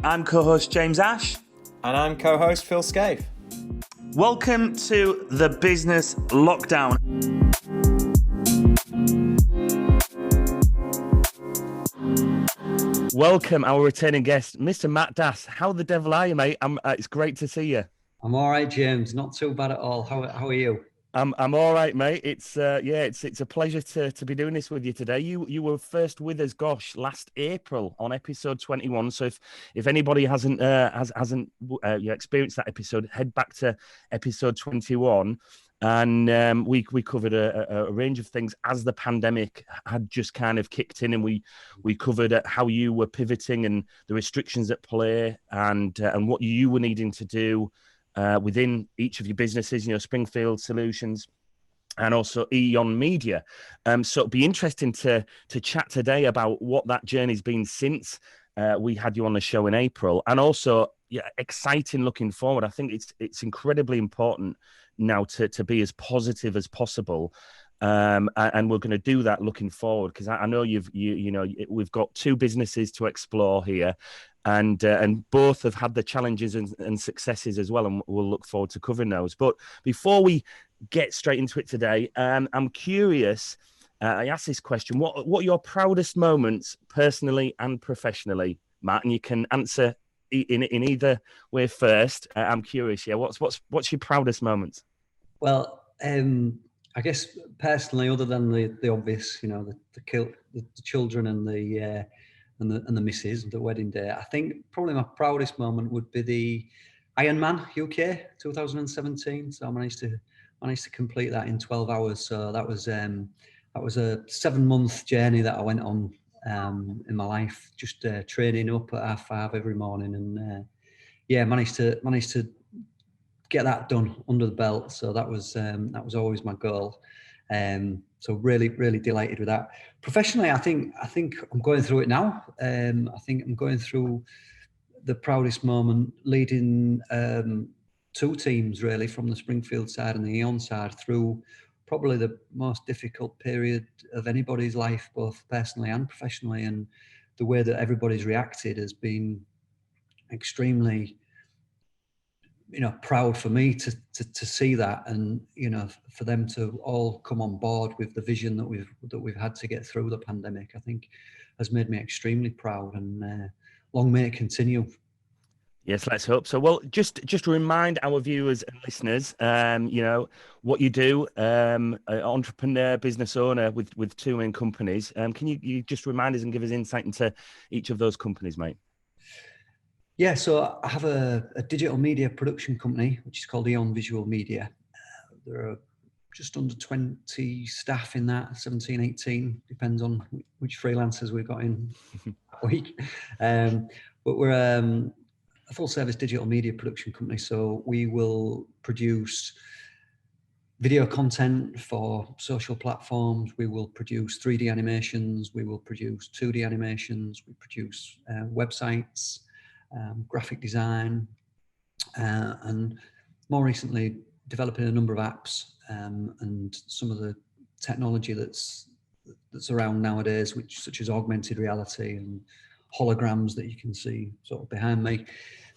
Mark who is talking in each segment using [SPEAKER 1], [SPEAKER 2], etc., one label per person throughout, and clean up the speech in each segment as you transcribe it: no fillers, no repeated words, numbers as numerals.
[SPEAKER 1] I'm co-host James Ash.
[SPEAKER 2] And I'm co-host Phil Scaife.
[SPEAKER 1] Welcome to the Business Lockdown. Welcome our returning guest, Mr. Matt Das. How the devil are you, mate? It's great to see you.
[SPEAKER 3] I'm all right, James. Not too bad at all. How are you?
[SPEAKER 1] I'm all right, mate. It's a pleasure to be doing this with you today. You were first with us, last April on episode 21. So if anybody hasn't experienced that episode, head back to episode 21. And we covered a range of things as the pandemic had just kind of kicked in, and we covered how you were pivoting and the restrictions at play, and what you were needing to do within each of your businesses, Springfield Solutions and also Eon Media. So it'll be interesting to chat today about what that journey's been since we had you on the show in April, and also exciting looking forward. I think it's incredibly important now to be as positive as possible. And we're going to do that looking forward, because I know we've got two businesses to explore here, and both have had the challenges and successes as well, and we'll look forward to covering those. But before we get straight into it today, I'm curious. I asked this question: what are your proudest moments, personally and professionally, Matt? And you can answer in either way first. I'm curious. Yeah, what's your proudest moments?
[SPEAKER 3] Well, I guess personally, other than the obvious, the children and the missus, the wedding day, I think probably my proudest moment would be the Ironman UK 2017. So I managed to complete that in 12 hours. So that was a 7-month journey that I went on in my life, just training up at 5:30 every morning, and managed to get that done under the belt. So that was always my goal. So really, really delighted with that. Professionally, I think I'm going through it now. I think I'm going through the proudest moment, leading 2 teams really, from the Springfield side and the Eon side, through probably the most difficult period of anybody's life, both personally and professionally. And the way that everybody's reacted has been extremely, proud for me to see that, and for them to all come on board with the vision that we've had to get through the pandemic, I think has made me extremely proud, and long may it continue.
[SPEAKER 1] Yes, let's hope so. Well, just to remind our viewers and listeners, what you do, an entrepreneur, business owner with 2 main companies. Can you just remind us and give us insight into each of those companies, mate?
[SPEAKER 3] Yeah, so I have a digital media production company, which is called Eon Visual Media. There are just under 20 staff in that, 17, 18, depends on which freelancers we've got in that week. But we're a full-service digital media production company, so we will produce video content for social platforms. We will produce 3D animations. We will produce 2D animations. We produce websites, graphic design, and more recently developing a number of apps, and some of the technology that's around nowadays, such as augmented reality and holograms that you can see sort of behind me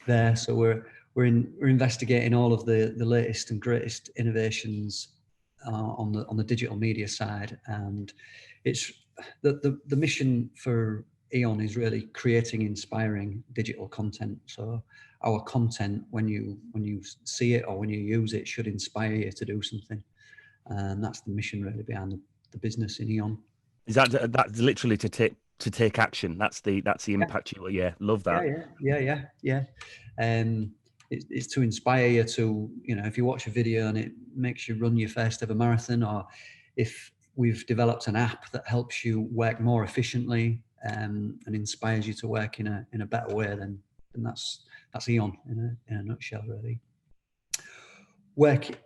[SPEAKER 3] there. So we're investigating all of the latest and greatest innovations on the digital media side, and it's the mission for Eon is really creating inspiring digital content. So our content, when you see it or when you use it, should inspire you to do something, and that's the mission really behind the business in Eon.
[SPEAKER 1] Is that's literally to take action? That's the impact. Yeah, love that.
[SPEAKER 3] Yeah. It's to inspire you to, if you watch a video and it makes you run your first ever marathon, or if we've developed an app that helps you work more efficiently, and inspires you to work in a better way, then that's Eon in a nutshell, really. Work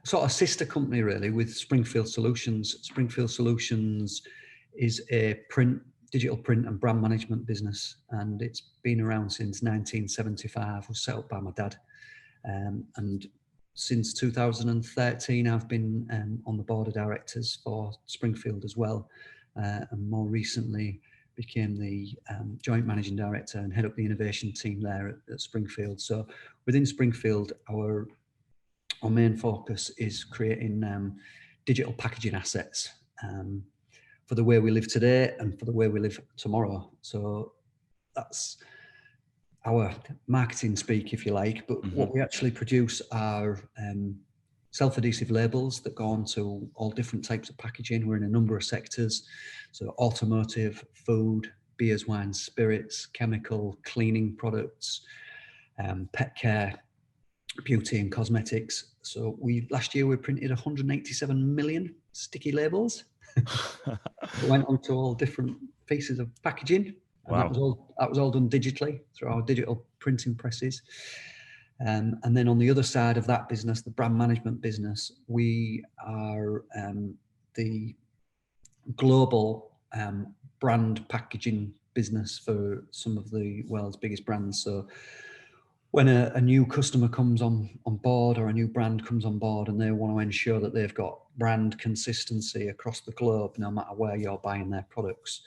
[SPEAKER 3] sort of sister company really with Springfield Solutions. Springfield Solutions is a digital print and brand management business, and it's been around since 1975. It was set up by my dad, and since 2013 I've been on the board of directors for Springfield as well, and more recently became the joint managing director and head up the innovation team there at Springfield. So within Springfield, our main focus is creating digital packaging assets for the way we live today and for the way we live tomorrow. So that's our marketing speak, if you like, but what we actually produce are self-adhesive labels that go onto all different types of packaging. We're in a number of sectors, so automotive, food, beers, wines, spirits, chemical, cleaning products, pet care, beauty and cosmetics. So last year we printed 187 million sticky labels. It went onto all different pieces of packaging. And
[SPEAKER 1] Wow.
[SPEAKER 3] that was all done digitally through our digital printing presses. And then on the other side of that business, the brand management business, we are the global brand packaging business for some of the world's biggest brands. So when a new customer comes on board, or a new brand comes on board, and they want to ensure that they've got brand consistency across the globe, no matter where you're buying their products,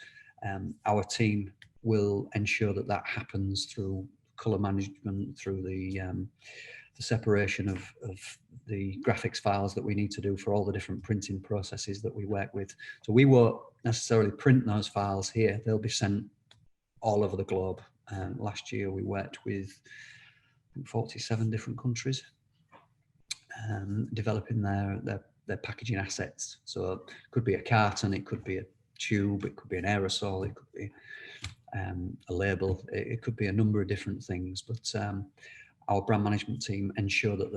[SPEAKER 3] our team will ensure that that happens through color management, through the separation of the graphics files that we need to do for all the different printing processes that we work with. So we won't necessarily print those files here. They'll be sent all over the globe. Last year we worked with 47 different countries, developing their packaging assets. So it could be a carton, it could be a tube, it could be an aerosol, it could be a label, it could be a number of different things. But our brand management team ensure that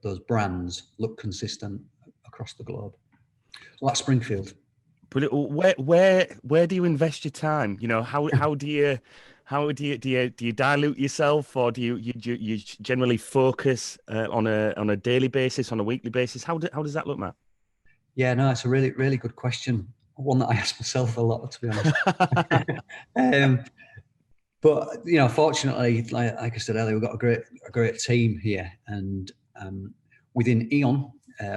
[SPEAKER 3] those brands look consistent across the globe. So that's Springfield.
[SPEAKER 1] Brilliant. Where do you invest your time? You know, how do you dilute yourself, or do you generally focus on a daily basis, on a weekly basis? How does that look, Matt?
[SPEAKER 3] Yeah, no, it's a really, really good question. One that I ask myself a lot, to be honest. But you know, fortunately, like I said earlier, we've got a great team here, and within Eon,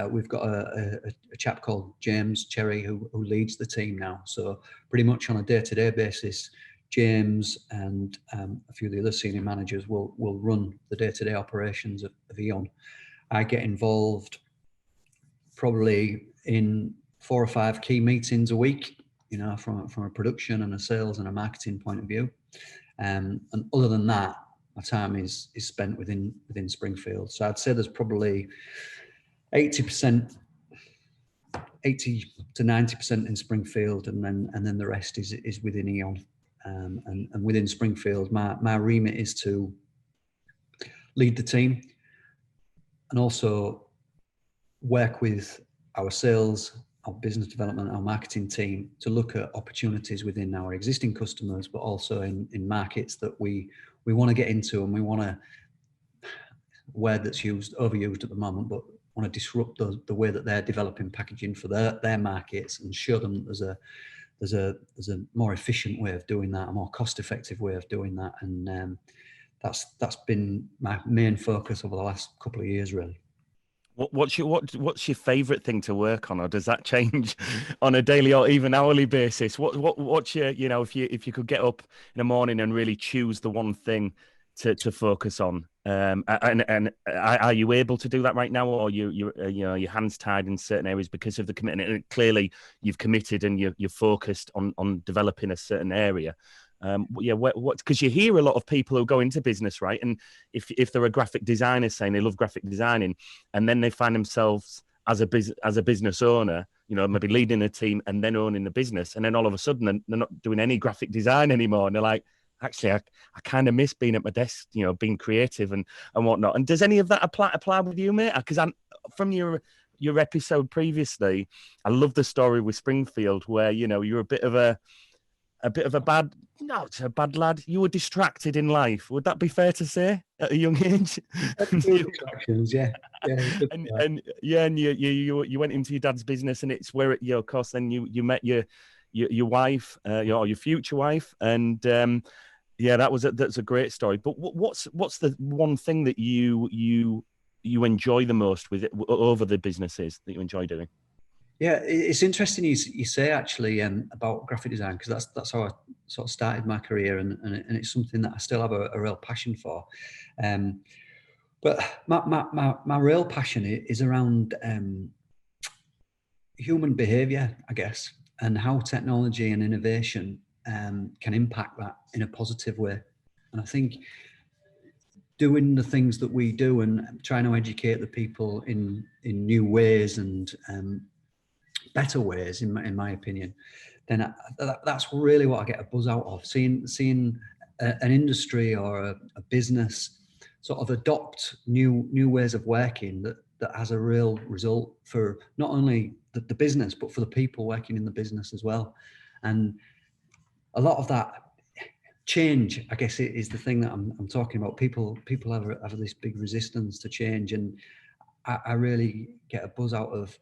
[SPEAKER 3] we've got a chap called James Cherry who leads the team now. So pretty much on a day-to-day basis, James and a few of the other senior managers will run the day-to-day operations of Eon. I get involved probably in 4 or 5 key meetings a week, you know, from a production and a sales and a marketing point of view. And other than that, my time is spent within Springfield. So I'd say there's probably 80 to 90% in Springfield, and then the rest is within Eon. And within Springfield, my remit is to lead the team and also work with our sales, our business development, our marketing team to look at opportunities within our existing customers, but also in markets that we want to get into, and we want to, word that's overused at the moment, but want to disrupt the way that they're developing packaging for their markets, and show them that there's a more efficient way of doing that, a more cost-effective way of doing that, and that's been my main focus over the last couple of years, really.
[SPEAKER 1] What's your favorite thing to work on, or does that change on a daily or even hourly basis? What's your, you know, if you could get up in the morning and really choose the one thing to focus on, and are you able to do that right now, or you know, your hands tied in certain areas because of the commitment? And clearly you've committed and you're focused on developing a certain area. Because you hear a lot of people who go into business, right? And if they're a graphic designer saying they love graphic designing, and then they find themselves as a business owner, you know, maybe leading a team and then owning the business, and then all of a sudden they're not doing any graphic design anymore, and they're like, actually, I kind of miss being at my desk, you know, being creative and whatnot. And does any of that apply with you, mate? Because from your episode previously, I love the story with Springfield, where, you know, you're a bit of a bad, no, it's a bad lad. You were distracted in life. Would that be fair to say at a young age?
[SPEAKER 3] Distractions, yeah.
[SPEAKER 1] And you went into your dad's business, and it's where of course, then you met your wife, your future wife, and that's a great story. But what's the one thing that you enjoy the most with it over the businesses that you enjoy doing?
[SPEAKER 3] Yeah, it's interesting you say actually about graphic design, because that's how I sort of started my career, and it's something that I still have a real passion for. But my real passion is around human behaviour, I guess, and how technology and innovation can impact that in a positive way. And I think doing the things that we do and trying to educate the people in new ways and better ways, in my opinion, then that's really what I get a buzz out of. Seeing an industry or a business sort of adopt new ways of working that has a real result for not only the business, but for the people working in the business as well. And a lot of that change, I guess, is the thing that I'm talking about. People have this big resistance to change, and I really get a buzz out of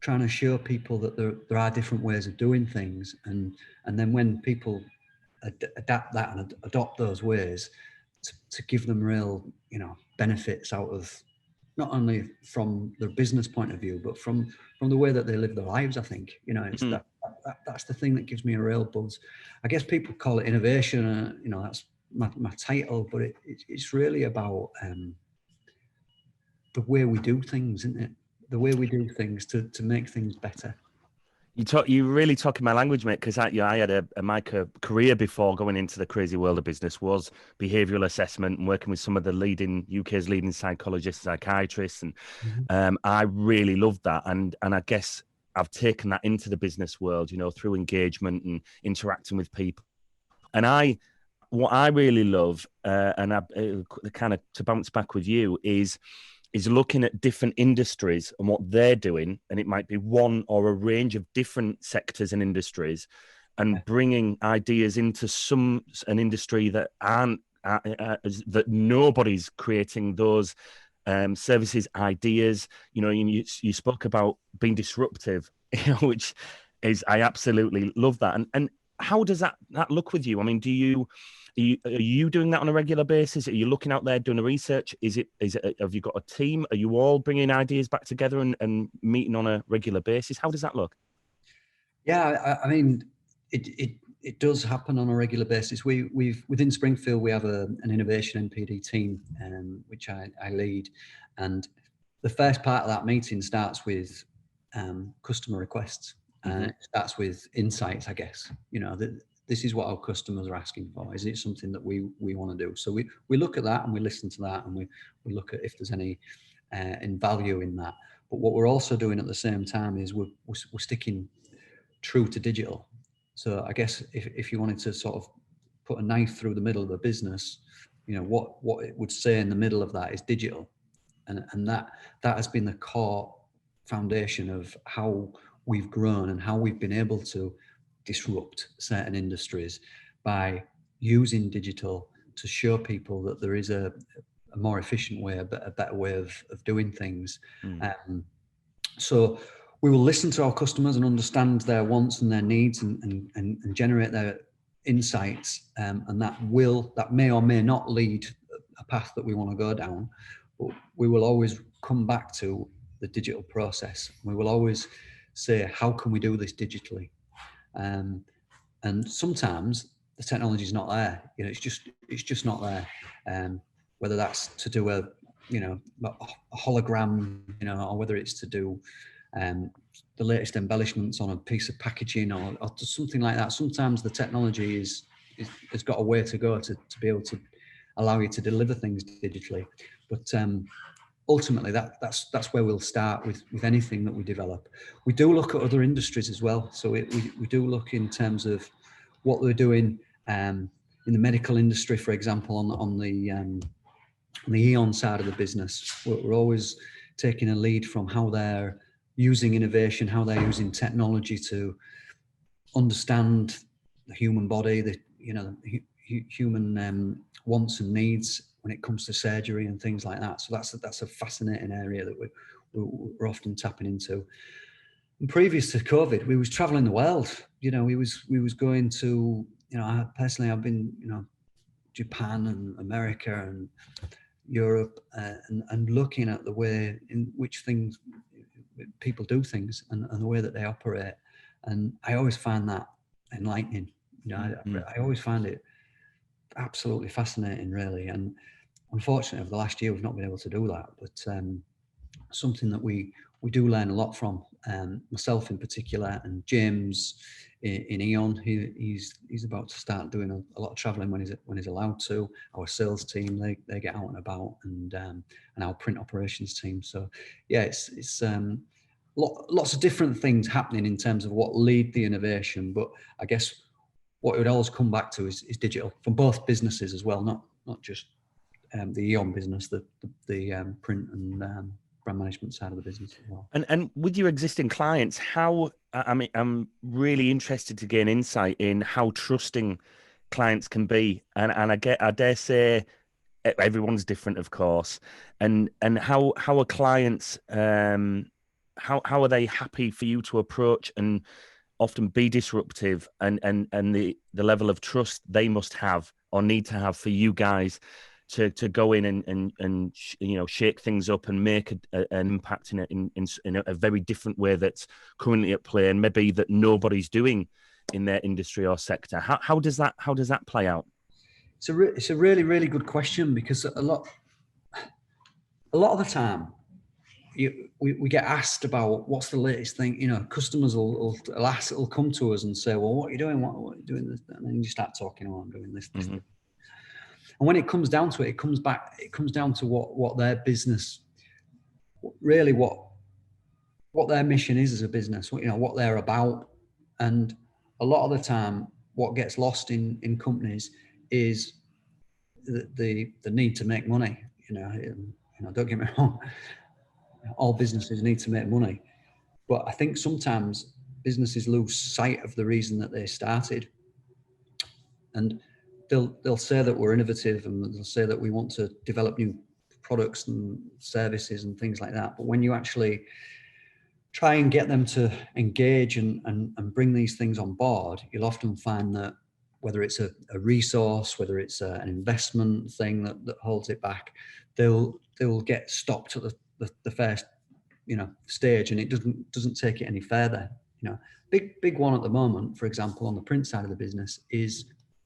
[SPEAKER 3] trying to show people that there are different ways of doing things, and then when people adapt that and adopt those ways, to give them real benefits out of, not only from their business point of view, but from the way that they live their lives. I think it's that's the thing that gives me a real buzz. I guess people call it innovation, that's my title, but it's really about the way we do things, isn't it? The way we do things to make things better.
[SPEAKER 1] You really talking my language, mate, because I had my career before going into the crazy world of business was behavioural assessment and working with some of the UK's leading psychologists, psychiatrists, and I really loved that, and I guess I've taken that into the business world, through engagement and interacting with people. And what I really love, and I kind of to bounce back with you is looking at different industries and what they're doing, and it might be one or a range of different sectors and industries, and bringing ideas into an industry that aren't that nobody's creating those services, ideas. You spoke about being disruptive, which is, I absolutely love that. And how does that look with you? I mean, are you doing that on a regular basis? Are you looking out there doing the research? Have you got a team? Are you all bringing ideas back together and meeting on a regular basis? How does that look?
[SPEAKER 3] Yeah, I mean, it does happen on a regular basis. We've within Springfield, we have an innovation NPD team, which I lead, and the first part of that meeting starts with customer requests. It starts with insights, I guess. This is what our customers are asking for. Is it something that we want to do? So we look at that and we listen to that, and we look at if there's any in value in that. But what we're also doing at the same time is we're sticking true to digital. So I guess if you wanted to sort of put a knife through the middle of a business, what it would say in the middle of that is digital, and that has been the core foundation of how we've grown and how we've been able to disrupt certain industries by using digital to show people that there is a more efficient way, a better way of doing things. So we will listen to our customers and understand their wants and their needs, and generate their insights, and that may or may not lead a path that we want to go down, but we will always come back to the digital process. We will always say, how can we do this digitally? And sometimes the technology is not there. It's just not there. Whether that's to do a hologram, or whether it's to do the latest embellishments on a piece of packaging or something like that. Sometimes the technology has got a way to go to be able to allow you to deliver things digitally. But ultimately, that's where we'll start with anything that we develop. We do look at other industries as well. So we do look in terms of what they're doing in the medical industry, for example, on the Eon side of the business. We're always taking a lead from how they're using innovation, how they're using technology to understand the human body, the human wants and needs when it comes to surgery and things like that. So that's a fascinating area that we're often tapping into. And previous to COVID, we was traveling the world. We was going to, I've been, Japan and America and Europe, and looking at the way in which things, people do things and the way that they operate. And I always find that enlightening. I always find it absolutely fascinating, really. And unfortunately, over the last year, we've not been able to do that. But something that we do learn a lot from, myself in particular, and James in Eon. He's about to start doing a lot of traveling when he's allowed to. Our sales team, they get out and about, and our print operations team. So yeah, it's lots of different things happening in terms of what lead the innovation. But I guess what it would always come back to is digital from both businesses as well, not just the Eon business, the print and brand management side of the business as well.
[SPEAKER 1] And with your existing clients, I'm really interested to gain insight in how trusting clients can be, and I dare say everyone's different, of course, and how are clients, how are they happy for you to approach and often be disruptive, and the level of trust they must have or need to have for you guys to go in and shake things up and make an impact in a very different way that's currently at play and maybe that nobody's doing in their industry or sector. How does that play out?
[SPEAKER 3] It's a really, really good question, because a lot of the time we get asked about what's the latest thing. Customers will come to us and say, well, what are you doing? What are you doing? This? And then you start talking, oh, I'm doing this. Mm-hmm. And when it comes down to it, it comes down to what their business, really what their mission is as a business, what they're about. And a lot of the time, what gets lost in companies is the need to make money. Don't get me wrong, all businesses need to make money, but I think sometimes businesses lose sight of the reason that they started. And they'll say that we're innovative, and they'll say that we want to develop new products and services and things like that. But when you actually try and get them to engage and bring these things on board, you'll often find that whether it's a resource, whether it's an investment thing that holds it back, they'll get stopped at the first stage, and it doesn't take it any further. Big one at the moment, for example, on the print side of the business is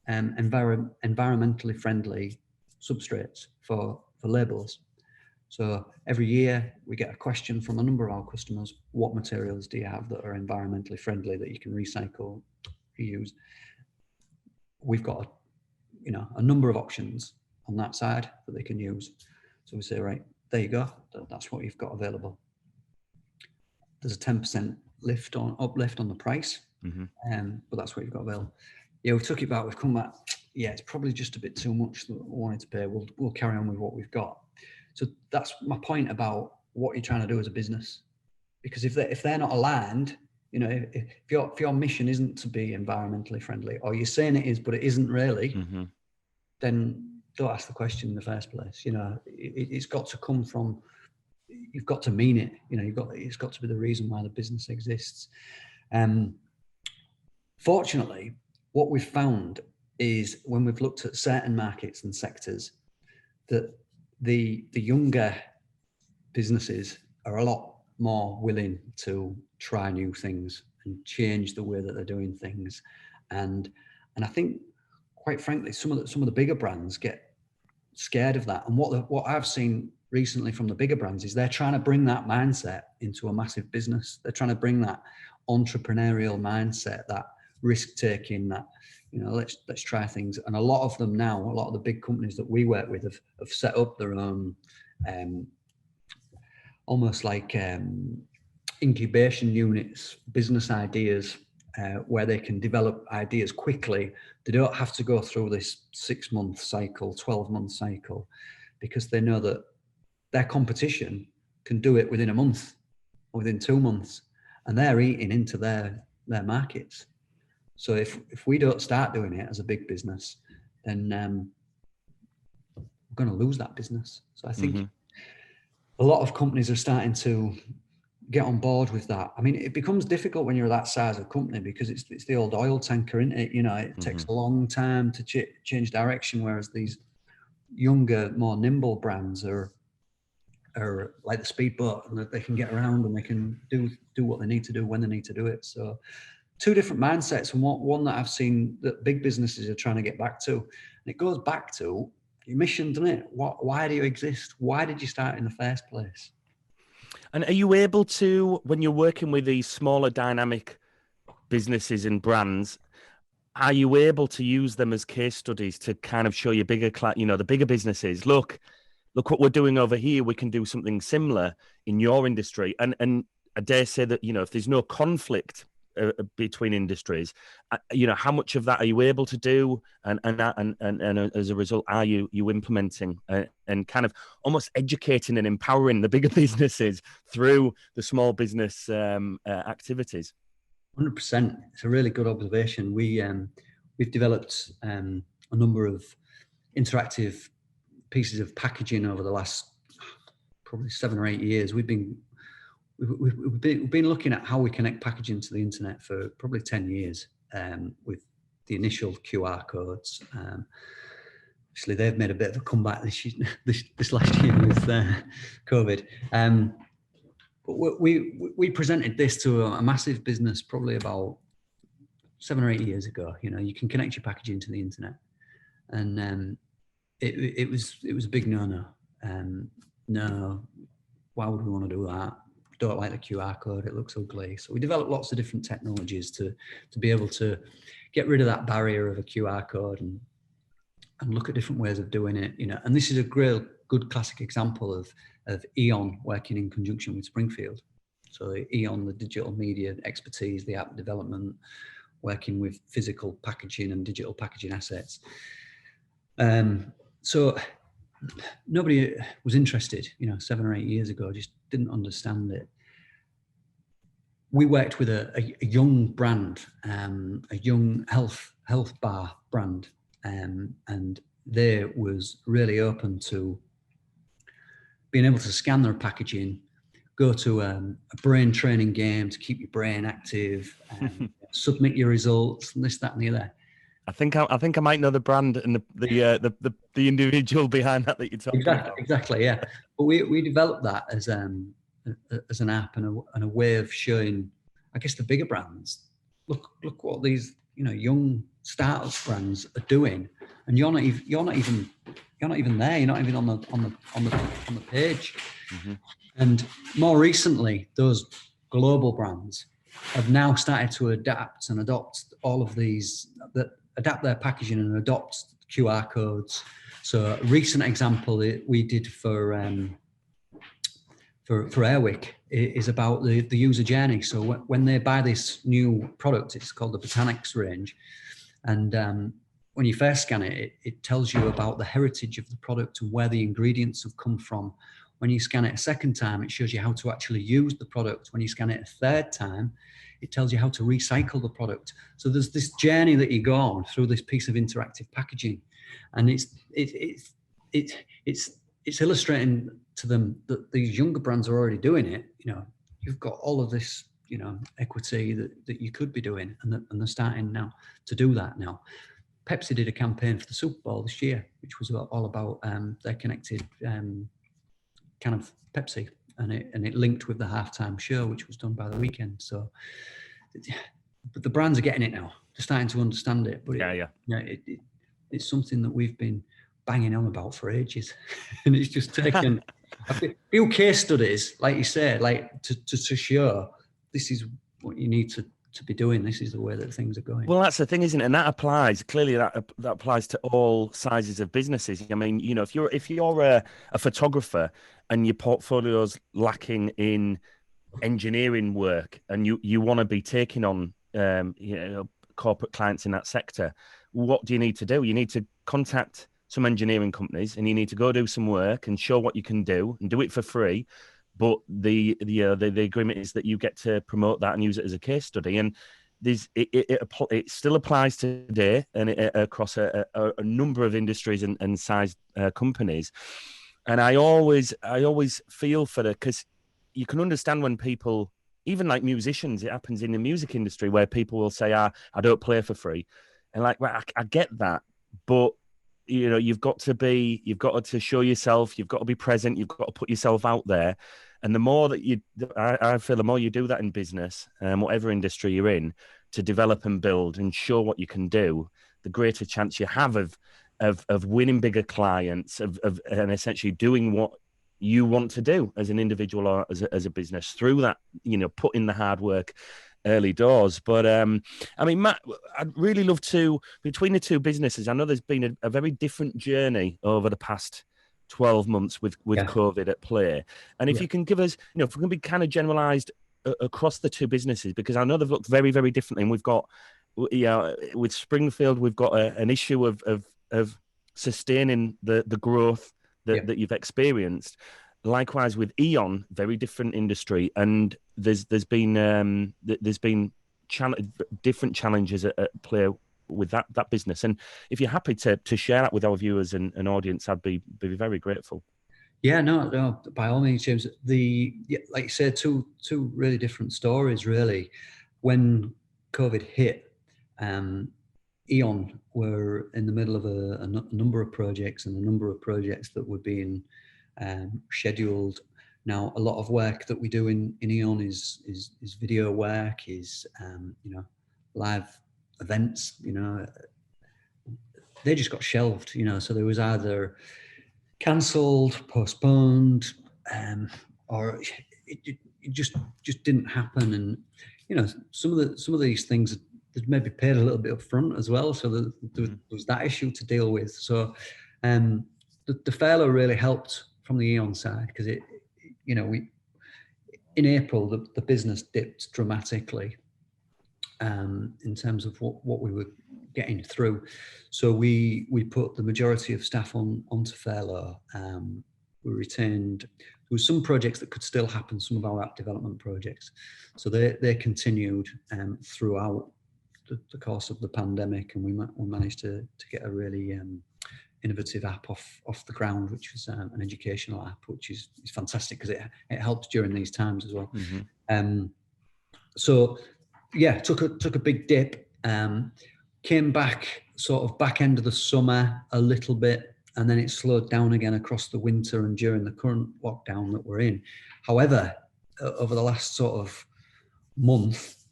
[SPEAKER 3] environmentally friendly substrates for labels. So every year we get a question from a number of our customers: what materials do you have that are environmentally friendly that you can recycle, reuse? We've got a number of options on that side that they can use. So we say, right, there you go, that's what you've got available. There's a 10% uplift on the price, but that's what you've got available. Yeah, we took it back, we've come back. Yeah, it's probably just a bit too much that we wanted to pay. We'll carry on with what we've got. So that's my point about what you're trying to do as a business. Because if they're not aligned, if your mission isn't to be environmentally friendly, or you're saying it is but it isn't really, then don't ask the question in the first place. It's got to come from, you've got to mean it. It's got to be the reason why the business exists. Fortunately, what we've found is when we've looked at certain markets and sectors, that the younger businesses are a lot more willing to try new things and change the way that they're doing things. And I think, quite frankly, some of the bigger brands get scared of that. And what I've seen recently from the bigger brands is they're trying to bring that mindset into a massive business. They're trying to bring that entrepreneurial mindset, that risk taking, that let's try things. And a lot of them now, a lot of the big companies that we work with have set up their own almost like incubation units, business ideas, where they can develop ideas quickly. They don't have to go through this 6-month cycle, 12-month cycle, because they know that their competition can do it within a month or within 2 months, and they're eating into their markets. So if we don't start doing it as a big business, then we're going to lose that business. So I think a lot of companies are starting to get on board with that. I mean, it becomes difficult when you're that size of company, because it's the old oil tanker, isn't it? It takes a long time to change direction, whereas these younger, more nimble brands are are like the speedboat, and that they can get around and they can do what they need to do when they need to do it. So two different mindsets, and one that I've seen that big businesses are trying to get back to. And it goes back to your mission, doesn't it? Why do you exist? Why did you start in the first place?
[SPEAKER 1] And are you able to, when you're working with these smaller dynamic businesses and brands, are you able to use them as case studies to kind of show your bigger, the bigger businesses, look what we're doing over here, we can do something similar in your industry? And I dare say that, if there's no conflict between industries, how much of that are you able to do, and as a result, are you implementing and kind of almost educating and empowering the bigger businesses through the small business activities?
[SPEAKER 3] 100%. It's a really good observation. We've developed a number of interactive pieces of packaging over the last probably 7 or 8 years. We've been looking at how we connect packaging to the internet for probably 10 years, with the initial QR codes. Obviously, they've made a bit of a comeback this last year with COVID. But we presented this to a massive business probably about 7 or 8 years ago. You can connect your packaging to the internet, and it was a big no. No, why would we want to do that? Don't like the QR code, it looks ugly. So we developed lots of different technologies to be able to get rid of that barrier of a QR code and look at different ways of doing it. And this is a good classic example of Eon working in conjunction with Springfield. So Eon, the digital media expertise, the app development, working with physical packaging and digital packaging assets. So nobody was interested, 7 or 8 years ago, just didn't understand it. We worked with a young brand, a young health bar brand, and they was really open to being able to scan their packaging, go to a brain training game to keep your brain active, submit your results, and this, that, and the other.
[SPEAKER 1] I think I might know the brand and the individual behind that you're talking about.
[SPEAKER 3] Exactly, yeah. But we developed that as an app and a way of showing, I guess, the bigger brands. Look what these young startup brands are doing, and you're not even there. You're not even on the page. Mm-hmm. And more recently, those global brands have now started to adapt and adopt all of these, that adapt their packaging and adopt QR codes. So a recent example that we did for Airwick is about the user journey. So when they buy this new product, it's called the Botanics range, and when you first scan it, it tells you about the heritage of the product and where the ingredients have come from. When you scan it a second time, it shows you how to actually use the product. When you scan it a third time, it tells you how to recycle the product. So there's this journey that you go on through this piece of interactive packaging, and it's illustrating to them that these younger brands are already doing it. You've got all of this, equity that you could be doing, and they're starting now to do that now. Pepsi did a campaign for the Super Bowl this year, which was all about their connected kind of Pepsi, and it linked with the halftime show, which was done by The Weeknd. So, but the brands are getting it now. They're starting to understand it. But it's something that we've been banging on about for ages, and it's just taken a few case studies, like you said, like to show this is what you need to be doing. This is the way that things are going.
[SPEAKER 1] Well, that's the thing, isn't it? And that applies clearly. That applies to all sizes of businesses. I mean, if you're a photographer and your portfolio's lacking in engineering work, and you want to be taking on corporate clients in that sector, what do you need to do? You need to contact some engineering companies, and you need to go do some work and show what you can do, and do it for free. But the agreement is that you get to promote that and use it as a case study. And it still applies today, and across a number of industries and size companies. And I always feel for that, because you can understand when people, even like musicians, it happens in the music industry where people will say, I don't play for free. And like, well, I get that, but you've got to show yourself, you've got to be present, you've got to put yourself out there. And the more that I feel the more you do that in business, whatever industry you're in, to develop and build and show what you can do, the greater chance you have of winning bigger clients, and essentially doing what you want to do as an individual or as a business through that, put in the hard work early doors. But I mean, Matt, I'd really love to, between the two businesses, I know there's been a very different journey over the past 12 months with COVID at play. And if you can give us, if we can be kind of generalized across the two businesses, because I know they've looked very, very differently. And we've got, with Springfield, we've got an issue of sustaining the growth that you've experienced. Likewise with Eon, very different industry, and there's been different challenges at play with that business. And if you're happy to share that with our viewers and audience, I'd be very grateful.
[SPEAKER 3] Yeah, no, by all means, James. Like you said, two really different stories, really. When COVID hit, Eon were in the middle of a number of projects, and a number of projects that were being scheduled. Now, a lot of work that we do in Eon is video work, is live events. They just got shelved. So there was either cancelled, postponed, or it just didn't happen. And some of these things that maybe paid a little bit up front as well. So there was that issue to deal with. So the furlough really helped from the Eon side, because we in April the business dipped dramatically in terms of what we were getting through. So we put the majority of staff onto furlough. We retained, there was some projects that could still happen, some of our app development projects. So they continued throughout the course of the pandemic, and we managed to get a really innovative app off the ground, which was an educational app, which is fantastic because it helps during these times as well. So yeah, took a big dip, came back sort of back end of the summer a little bit, and then it slowed down again across the winter and during the current lockdown that we're in. However, over the last sort of month,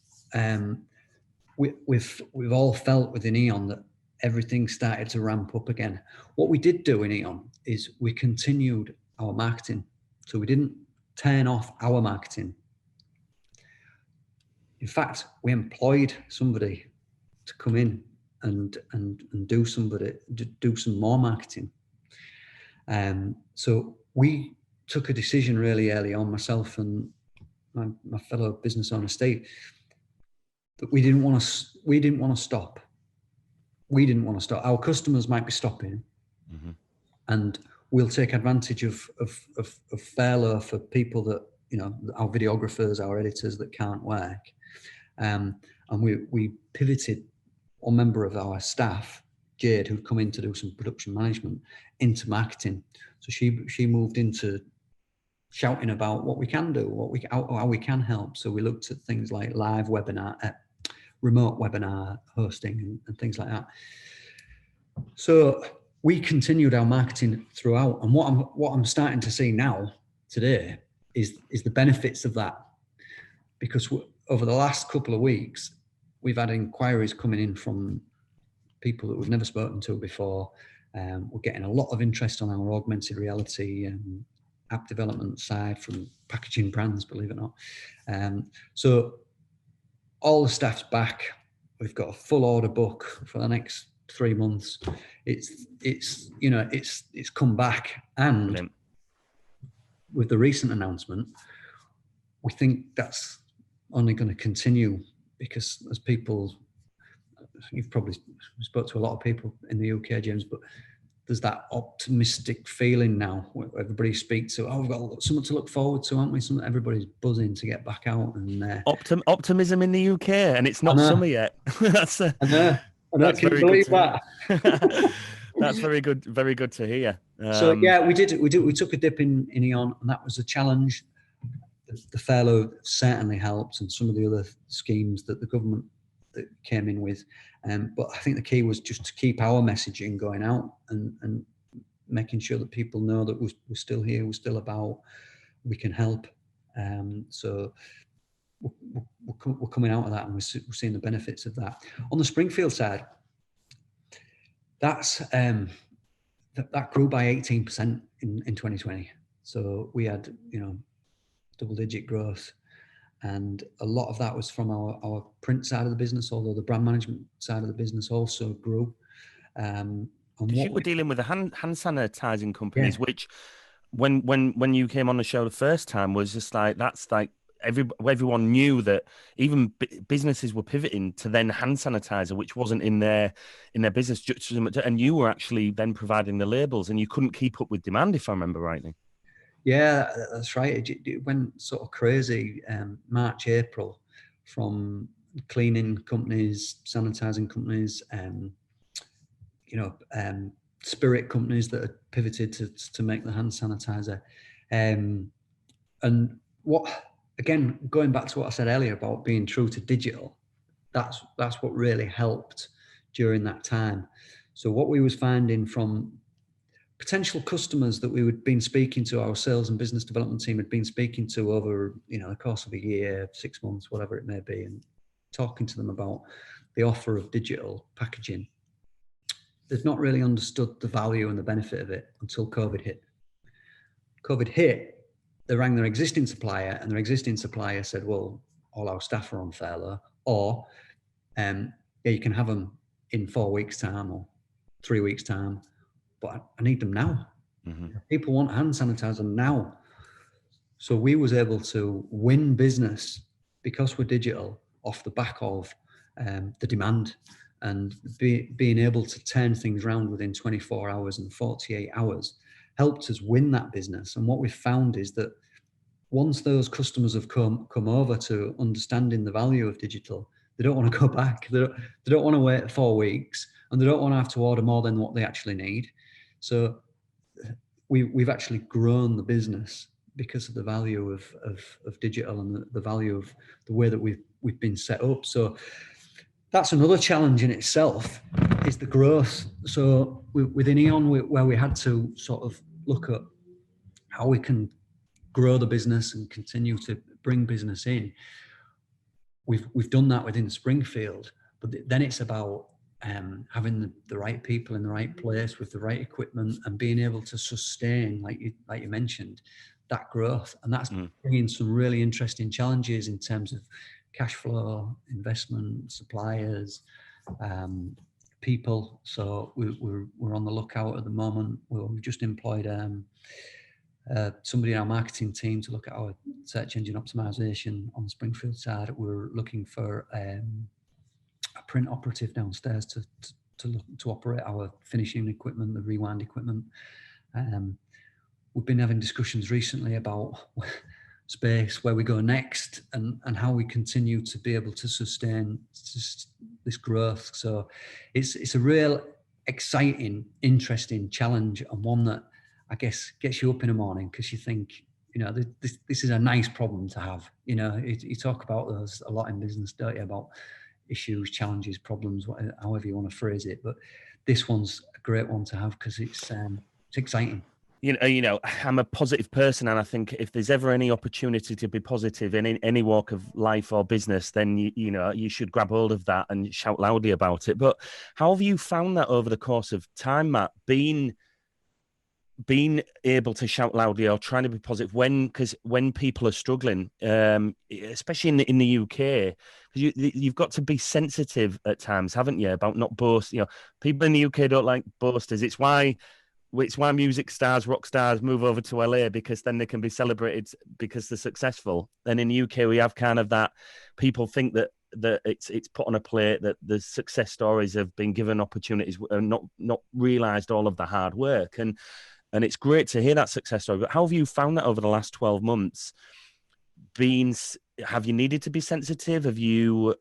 [SPEAKER 3] we've all felt within Eon that everything started to ramp up again. What we did do in Eon is we continued our marketing. So we didn't turn off our marketing. In fact, we employed somebody to come in and do some more marketing. So we took a decision really early on, myself and my fellow business owner Steve, that we didn't want to stop. We didn't want to stop. Our customers might be stopping, and we'll take advantage of furlough for people that, our videographers, our editors that can't work. And we pivoted one member of our staff, Jade, who'd come in to do some production management, into marketing. So she moved into shouting about what we can do, how we can help. So we looked at things like live webinar, remote webinar hosting and things like that. So we continued our marketing throughout. And what I'm starting to see now today is the benefits of that, because over the last couple of weeks, we've had inquiries coming in from people that we've never spoken to before. We're getting a lot of interest on our augmented reality and app development side from packaging brands, believe it or not. So all the staff's back. We've got a full order book for the next 3 months. It's come back, and with the recent announcement, we think that's only going to continue, because as people, you've probably spoke to a lot of people in the UK, James, but there's that optimistic feeling now where everybody speaks to, we've got something to look forward to, aren't we? Everybody's buzzing to get back out. And
[SPEAKER 1] optimism in the UK, and it's not summer yet. That's very good. That's very good to hear.
[SPEAKER 3] So yeah, we took a dip in Eon, and that was a challenge. The furlough certainly helped, and some of the other schemes that the government that came in with. But I think the key was just to keep our messaging going out and making sure that people know that we're still here, we're still about, we can help. So we're coming out of that, and we're seeing the benefits of that. On the Springfield side, that's that grew by 18% in 2020. So we had, double-digit growth, and a lot of that was from our print side of the business, although the brand management side of the business also grew.
[SPEAKER 1] Because you were dealing with the hand sanitizing companies, which when you came on the show the first time was just like, that's like everyone knew that even businesses were pivoting to then hand sanitizer, which wasn't in their business, and you were actually then providing the labels, and you couldn't keep up with demand, if I remember rightly.
[SPEAKER 3] Yeah, that's right. It went sort of crazy March, April, from cleaning companies, sanitizing companies, spirit companies that had pivoted to make the hand sanitizer. And again, going back to what I said earlier about being true to digital, that's what really helped during that time. So what we was finding from potential customers that we had been speaking to, our sales and business development team had been speaking to over, the course of a year, 6 months, whatever it may be, and talking to them about the offer of digital packaging. They've not really understood the value and the benefit of it until COVID hit. COVID hit, they rang their existing supplier, and their existing supplier said, well, all our staff are on furlough, or you can have them in 4 weeks' time or 3 weeks' time, but I need them now. Mm-hmm. People want hand sanitizer now. So we was able to win business because we're digital off the back of the demand, and being able to turn things around within 24 hours and 48 hours helped us win that business. And what we've found is that once those customers have come over to understanding the value of digital, they don't want to go back. They don't want to wait 4 weeks, and they don't want to have to order more than what they actually need. So we've actually grown the business because of the value of digital and the value of the way that we've been set up. So that's another challenge in itself, is the growth. So within Eon, where we had to sort of look at how we can grow the business and continue to bring business in, we've done that within Springfield. But then it's about having the right people in the right place with the right equipment and being able to sustain, like you mentioned, that growth. And that's bringing some really interesting challenges in terms of cash flow, investment, suppliers, people. So we're on the lookout at the moment. We've just employed somebody in our marketing team to look at our search engine optimization on the Springfield side. We're looking for a print operative downstairs to operate our finishing equipment, the rewind equipment. We've been having discussions recently about space, where we go next, and how we continue to be able to sustain this growth. So it's a real exciting, interesting challenge, and one that I guess gets you up in the morning because you think, this is a nice problem to have. You talk about those a lot in business, don't you, about issues, challenges, problems, however you want to phrase it. But this one's a great one to have because it's exciting.
[SPEAKER 1] I'm a positive person, and I think if there's ever any opportunity to be positive in any walk of life or business, then you should grab hold of that and shout loudly about it. But how have you found that over the course of time, Matt, being able to shout loudly or trying to be positive when people are struggling, especially in the UK, you've got to be sensitive at times, haven't you, about not boast. People in the UK don't like boasters. It's why music stars, rock stars move over to LA, because then they can be celebrated because they're successful. And in the UK, we have kind of that. People think that it's put on a plate, that the success stories have been given opportunities and not realised all of the hard work. And it's great to hear that success story. But how have you found that over the last 12 months? Have you needed to be sensitive? Have you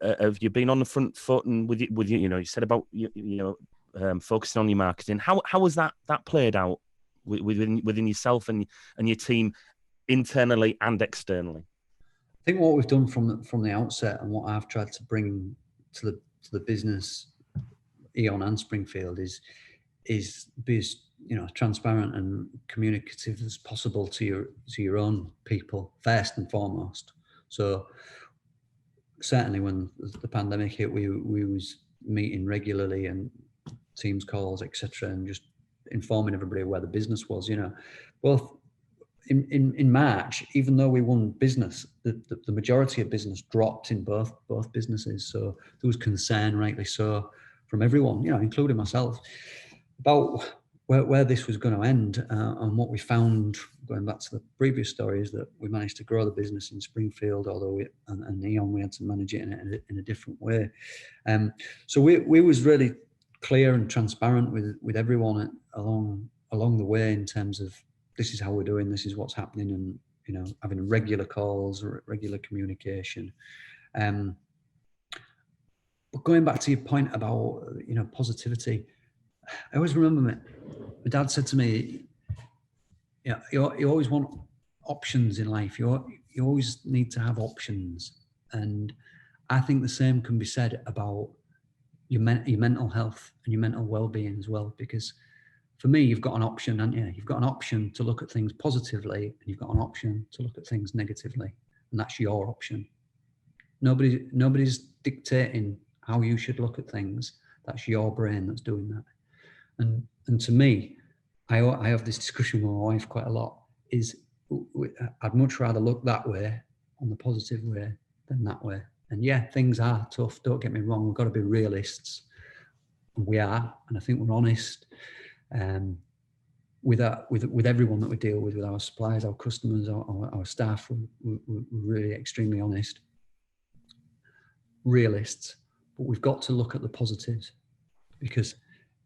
[SPEAKER 1] been on the front foot and with you said about focusing on your marketing? How has that played out within yourself and your team, internally and externally?
[SPEAKER 3] I think what we've done from the outset, and what I've tried to bring to the business, Eon and Springfield, is be as transparent and communicative as possible to your own people first and foremost. So certainly when the pandemic hit, we was meeting regularly and Teams calls, etc., and just informing everybody where the business was. Both in March, even though we won business, the majority of business dropped in both businesses. So there was concern, rightly so, from everyone, including myself, about where this was going to end. And what we found, going back to the previous story, is that we managed to grow the business in Springfield, although and Eon, we had to manage it in a different way. So we was really clear and transparent with everyone along the way in terms of, this is how we're doing, this is what's happening, and having regular calls or regular communication. But going back to your point about positivity, I always remember my dad said to me, you always want options in life. You always need to have options, and I think the same can be said about your mental health and your mental well-being as well, because for me, you've got an option, haven't you? You've got an option to look at things positively, and you've got an option to look at things negatively, and that's your option. Nobody's dictating how you should look at things. That's your brain that's doing that. And to me, I have this discussion with my wife quite a lot, is I'd much rather look that way, on the positive way, than that way. And yeah, things are tough, don't get me wrong. We've got to be realists. And we are, and I think we're honest. With everyone that we deal with our suppliers, our customers, our staff, we're really extremely honest, realists. But we've got to look at the positives, because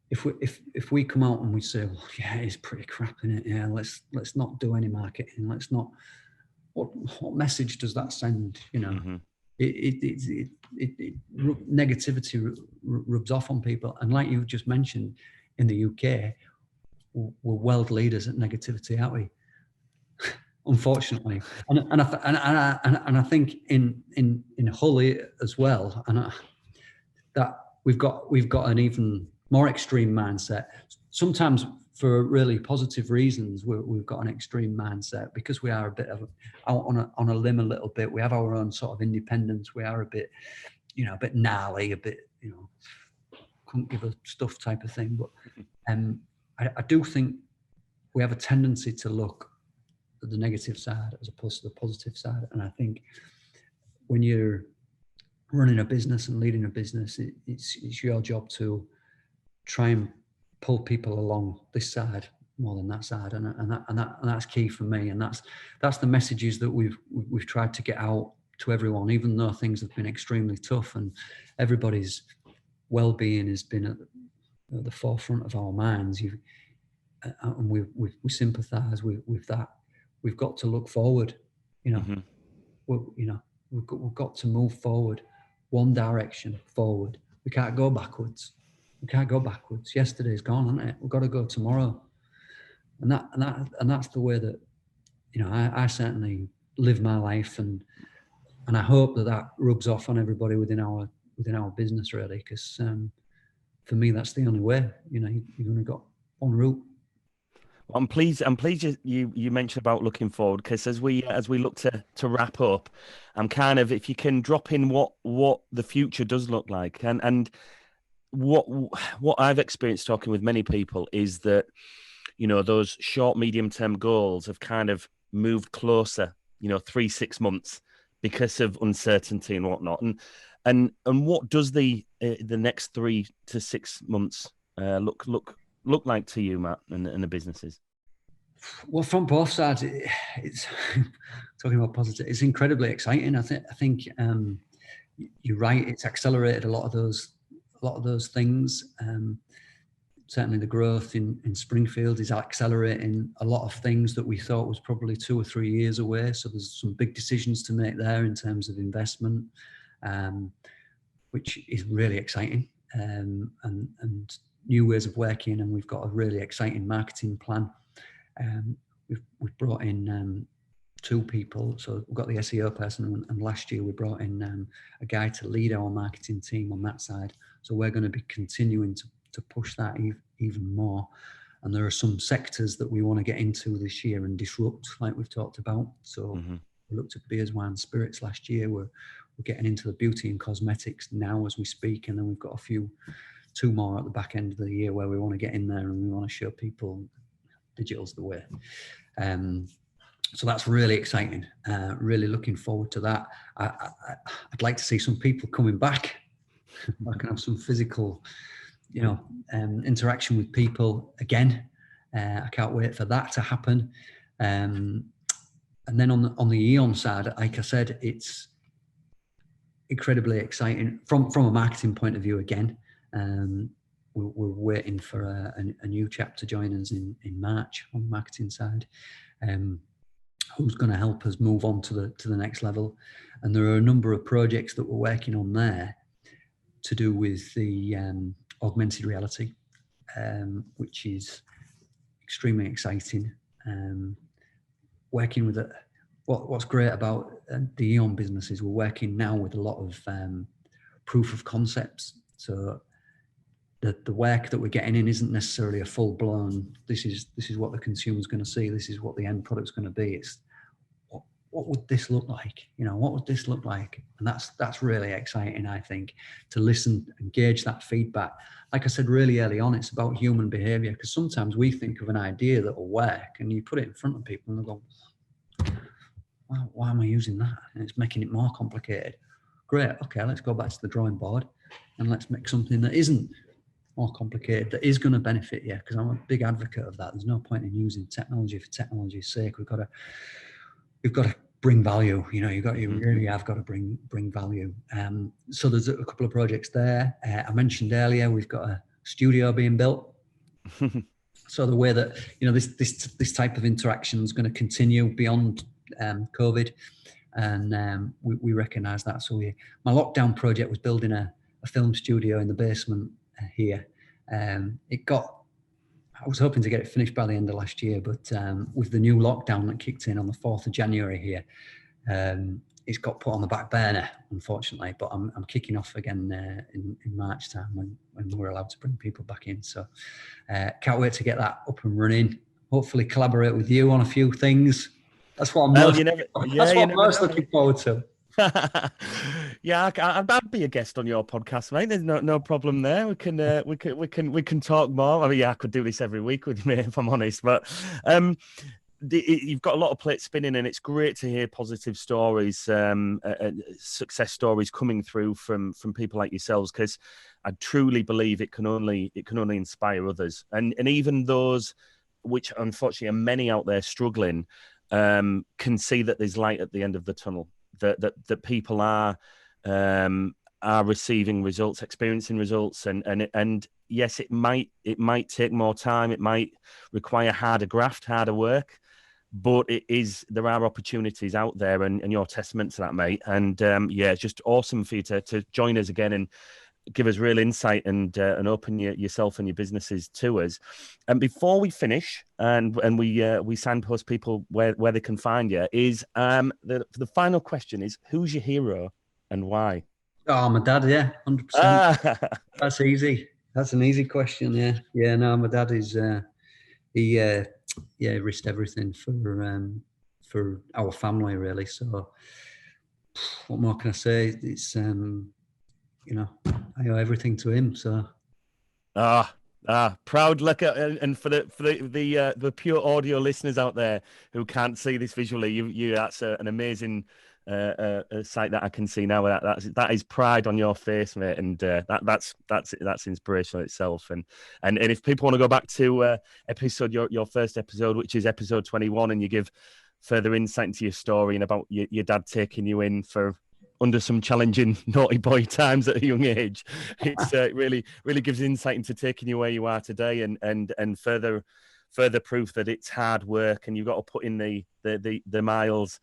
[SPEAKER 3] if we come out and we say, well, yeah, it's pretty crap, isn't it? Yeah, let's not do any marketing. Let's not. What message does that send?
[SPEAKER 1] Mm-hmm.
[SPEAKER 3] Negativity rubs off on people, and like you just mentioned, in the UK, we're world leaders at negativity, aren't we? Unfortunately, and I think in Hull as well, and that we've got an even more extreme mindset. Sometimes for really positive reasons, we've got an extreme mindset because we are a bit of out on a limb a little bit. We have our own sort of independence. We are a bit, a bit gnarly, a bit, couldn't give a stuff type of thing. But I do think we have a tendency to look at the negative side as opposed to the positive side. And I think when you're running a business and leading a business, it's your job to try and pull people along this side more than that side, and that's key for me. And that's the messages that we've tried to get out to everyone, even though things have been extremely tough and everybody's well-being has been at the forefront of our minds. And we sympathise with that. We've got to look forward.
[SPEAKER 1] Mm-hmm.
[SPEAKER 3] We've got to move forward, one direction forward. We can't go backwards. Yesterday's gone, isn't it? We've got to go tomorrow. And that's the way that I certainly live my life, and I hope that rubs off on everybody within our business, really, because for me that's the only way. You've only got one route.
[SPEAKER 1] Well, I'm pleased you mentioned about looking forward, because as we look to wrap up, I'm kind of, if you can drop in what the future does look like, and what I've experienced talking with many people is that those short medium term goals have kind of moved closer 3-6 months because of uncertainty and whatnot, and what does the next 3 to 6 months look like to you, Matt, and the businesses?
[SPEAKER 3] Well, from both sides, it's talking about positive. It's incredibly exciting. I think you're right. It's accelerated a lot of those things. Certainly, the growth in Springfield is accelerating a lot of things that we thought was probably 2 or 3 years away. So there's some big decisions to make there in terms of investment, which is really exciting, and new ways of working. And we've got a really exciting marketing plan. We've brought in 2 people. So we've got the SEO person, and last year we brought in a guy to lead our marketing team on that side. So we're going to be continuing to push that even more. And there are some sectors that we want to get into this year and disrupt, like we've talked about. So we looked at beers, wine, spirits last year. We're getting into the beauty and cosmetics now as we speak. And then we've got 2 more at the back end of the year where we want to get in there and we want to show people digital's the way. So that's really exciting. Really looking forward to that. I'd like to see some people coming back. I can have some physical, interaction with people again. I can't wait for that to happen. And then on the Eon side, like I said, it's incredibly exciting from a marketing point of view again. We're waiting for a new chap to join us in March on the marketing side, who's going to help us move on to the next level. And there are a number of projects that we're working on there to do with the augmented reality, which is extremely exciting. Working with what's great about the Eon business is we're working now with a lot of proof of concepts. So the work that we're getting in isn't necessarily a full blown, this is what the consumer's going to see, this is what the end product's going to be. It's what would this look like? What would this look like? And that's really exciting, I think, to listen and gauge that feedback. Like I said really early on, it's about human behavior, because sometimes we think of an idea that will work and you put it in front of people and they go, why am I using that? And it's making it more complicated. Great, okay, let's go back to the drawing board and let's make something that isn't more complicated, that is going to benefit you, because I'm a big advocate of that. There's no point in using technology for technology's sake. We've got to bring value. You really have got to bring value. So there's a couple of projects there. I mentioned earlier we've got a studio being built. So the way that this type of interaction is going to continue beyond COVID, and we recognise that. So my lockdown project was building a film studio in the basement here. I was hoping to get it finished by the end of last year, but with the new lockdown that kicked in on the 4th of January here, it's got put on the back burner, unfortunately. But I'm kicking off again in March time when we're allowed to bring people back in. So can't wait to get that up and running. Hopefully collaborate with you on a few things. That's what I'm most looking forward to.
[SPEAKER 1] Yeah, I'd be a guest on your podcast, mate. There's no problem there. We can talk more. I mean, yeah, I could do this every week with you, mate, if I'm honest. But you've got a lot of plates spinning, and it's great to hear positive stories, success stories coming through from people like yourselves, because I truly believe it can only inspire others, and even those which unfortunately are many out there struggling can see that there's light at the end of the tunnel. That people are receiving results, experiencing results, and yes, it might take more time, it might require harder graft, harder work, but there are opportunities out there, and you're testament to that, mate. And yeah, it's just awesome for you to join us again and give us real insight and open yourself and your businesses to us. And before we finish, and we signpost people where they can find you, is the final question is, who's your hero and why?
[SPEAKER 3] Oh, my dad, yeah, 100%. That's easy. That's an easy question, yeah. Yeah, no, my dad is he risked everything for our family, really. So what more can I say? It's I owe everything to him. So
[SPEAKER 1] proud. Look at, and for the pure audio listeners out there who can't see this visually, that's an amazing sight that I can see now. That is pride on your face, mate, and that's inspirational itself. And if people want to go back to your first episode, which is episode 21, and you give further insight into your story and about your dad taking you in for under some challenging naughty boy times at a young age, it's really gives insight into taking you where you are today, and further proof that it's hard work and you've got to put in the miles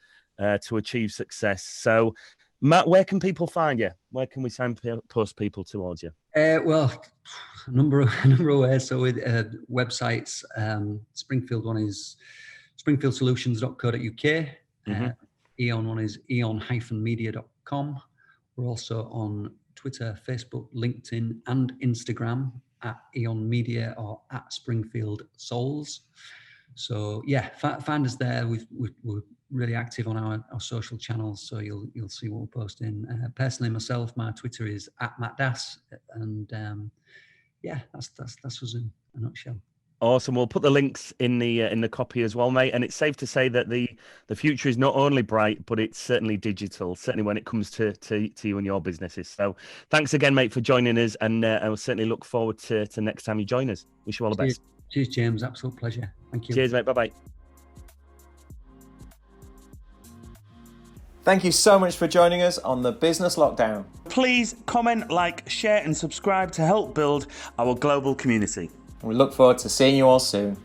[SPEAKER 1] to achieve success. So, Matt, where can people find you? Where can we signpost people towards you?
[SPEAKER 3] Well, a number of ways. So with websites, Springfield one is springfieldsolutions.co.uk. Eon one is eon-media.com. We're also on Twitter, Facebook, LinkedIn, and Instagram at Eon Media or at Springfield Souls. So yeah, find us there. We're really active on our social channels, so you'll see what we're posting. Personally, myself, my Twitter is at Matt Das, and yeah, that's us in a nutshell.
[SPEAKER 1] Awesome. We'll put the links in the copy as well, mate. And it's safe to say that the future is not only bright, but it's certainly digital. Certainly when it comes to you and your businesses. So thanks again, mate, for joining us, and I'll certainly look forward to next time you join us. Wish you all the best.
[SPEAKER 3] Cheers, James. Absolute pleasure. Thank you.
[SPEAKER 1] Cheers, mate. Bye-bye.
[SPEAKER 2] Thank you so much for joining us on the Business Lockdown.
[SPEAKER 1] Please comment, like, share, and subscribe to help build our global community.
[SPEAKER 2] We look forward to seeing you all soon.